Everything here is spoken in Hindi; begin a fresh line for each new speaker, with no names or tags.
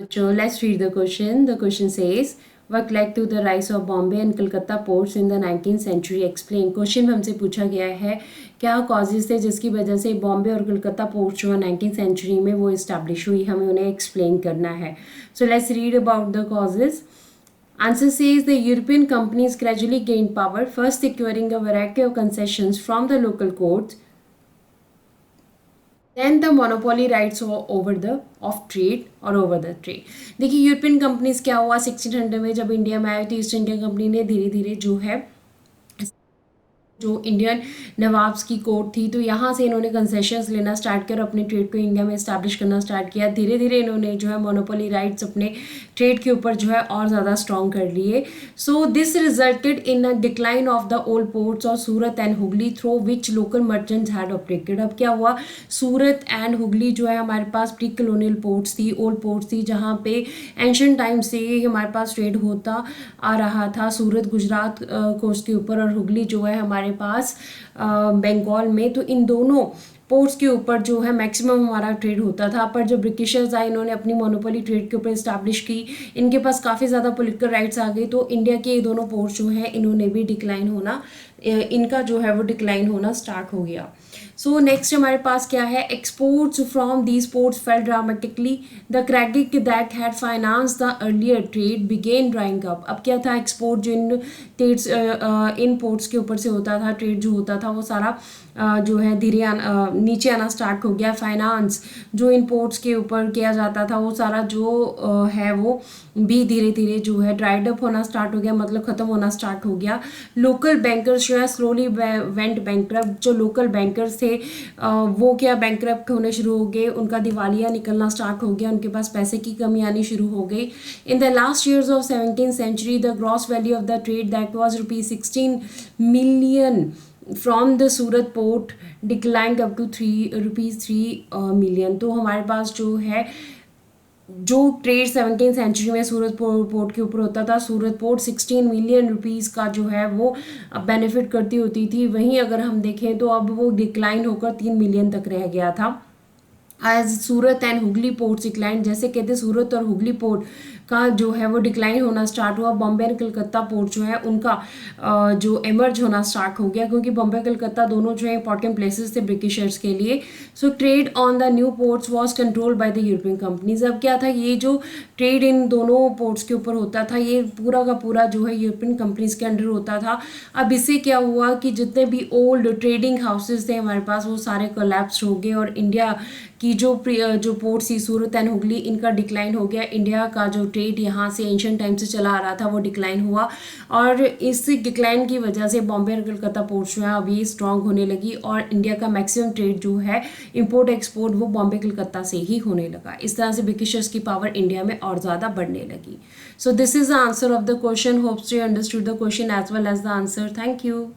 So let's read the question. The question says, what led to the rise of Bombay and Calcutta ports in the 19th century? Explain. Question में हमसे पूछा गया है क्या कॉजेज थे जिसकी वजह से बॉम्बे और कलकत्ता पोर्ट जो है 19th सेंचुरी में वो इस्टेब्लिश हुई, हमें उन्हें एक्सप्लेन करना है. So let's read about the causes. Answer says the European companies gradually gained power, first securing a variety of concessions from the local courts, then the monopoly rights over the of trade और ओवर द ट्रेड. देखिए यूरोपियन कंपनीज क्या हुआ 1600 में जब इंडिया में आई थी ईस्ट इंडिया कंपनी ने धीरे धीरे जो है जो इंडियन नवाब्स की कोर्ट थी तो यहाँ से इन्होंने कंसेशंस लेना स्टार्ट किया और अपने ट्रेड को इंडिया में इस्टेब्लिश करना स्टार्ट किया. धीरे धीरे इन्होंने जो है मोनोपोली राइट्स अपने ट्रेड के ऊपर जो है और ज़्यादा स्ट्रॉन्ग कर लिए. So this resulted in a decline of the old ports और Surat and Hooghly through which local merchants had operated. अब क्या हुआ, सूरत एंड हुगली जो है हमारे पास प्री कलोनियल पोर्ट्स थी, ओल्ड पोर्ट्स थी जहाँ पे एंशियंट टाइम से हमारे पास ट्रेड होता आ रहा था. सूरत गुजरात कोस्ट के ऊपर और हुगली जो है हमारे पास बंगाल में. तो इन दोनों पोर्ट्स के ऊपर जो है मैक्सिमम हमारा ट्रेड होता था. पर जब ब्रिटिशर्स आए इन्होंने अपनी मोनोपोली ट्रेड के ऊपर इस्टेब्लिश की, इनके पास काफ़ी ज़्यादा पॉलिटिकल राइट्स आ गए तो इंडिया के ये दोनों पोर्ट्स जो हैं इन्होंने भी डिक्लाइन होना, इनका जो है वो डिक्लाइन होना स्टार्ट हो गया. सो नेक्स्ट हमारे पास क्या है, exports from these ports fell dramatically, the credit that had finance the earlier trade began drying up. अब क्या था, एक्सपोर्ट जो इन पोर्ट्स के ऊपर से होता था, ट्रेड जो होता था वो सारा जो है धीरे नीचे आना स्टार्ट हो गया. फाइनेंस जो इन पोर्ट्स के ऊपर किया जाता था वो सारा जो है वो भी धीरे धीरे जो है ड्राइड अप होना स्टार्ट हो गया, मतलब ख़त्म होना स्टार्ट हो गया. लोकल बैंकर्स जो है स्लोली वेंट बैंकरप्ट. जो लोकल बैंकर्स थे वो क्या बैंकरप्ट होने शुरू हो गए, उनका दिवालिया निकलना स्टार्ट हो गया, उनके पास पैसे की कमी आनी शुरू हो गई. In the last years of 17th century the gross value of the trade that was ₹16 million from the Surat port declined up to ₹3 million. तो हमारे पास जो है जो ट्रेड 17th सेंचुरी में सूरत पोर्ट के ऊपर होता था, सूरत पोर्ट 16 मिलियन रुपीस का जो है वो बेनिफिट करती होती थी. वहीं अगर हम देखें तो अब वो डिक्लाइन होकर 3 मिलियन तक रह गया था. As Surat and Hooghly port decline, जैसे कहते सूरत और हुगली पोर्ट का जो है वो डिक्लाइन होना स्टार्ट हुआ, बॉम्बे एंड कलकत्ता पोर्ट जो है उनका जो एमर्ज होना स्टार्ट हो गया, क्योंकि बॉम्बे कलकत्ता दोनों जो है इंपॉर्टेंट प्लेसेस थे ब्रिटिशर्स के लिए. So trade on the new ports was controlled by the European companies. अब क्या था, ये जो ट्रेड इन दोनों पोर्ट्स के ऊपर होता था ये पूरा का पूरा जो है यूरोपियन कंपनीज के अंडर होता था. अब इससे क्या हुआ कि जितने भी ओल्ड ट्रेडिंग हाउसेज थे हमारे पास वो सारे कोलैप्स हो गए और इंडिया की जो पोर्ट थी सूरत एंड हुगली इनका डिक्लाइन हो गया. इंडिया का जो ट्रेड यहाँ से एंशियंट टाइम से चला आ रहा था वो डिक्लाइन हुआ और इस डिक्लाइन की वजह से बॉम्बे और कलकत्ता पोर्ट जो है अभी स्ट्रांग होने लगी और इंडिया का मैक्सिमम ट्रेड जो है इंपोर्ट एक्सपोर्ट वो बॉम्बे कलकत्ता से ही होने लगा. इस तरह से ब्रिटिशर्स की पावर इंडिया में और ज़्यादा बढ़ने लगी. So this is the answer of the question. Hopes you understood the question as well as the answer. Thank you.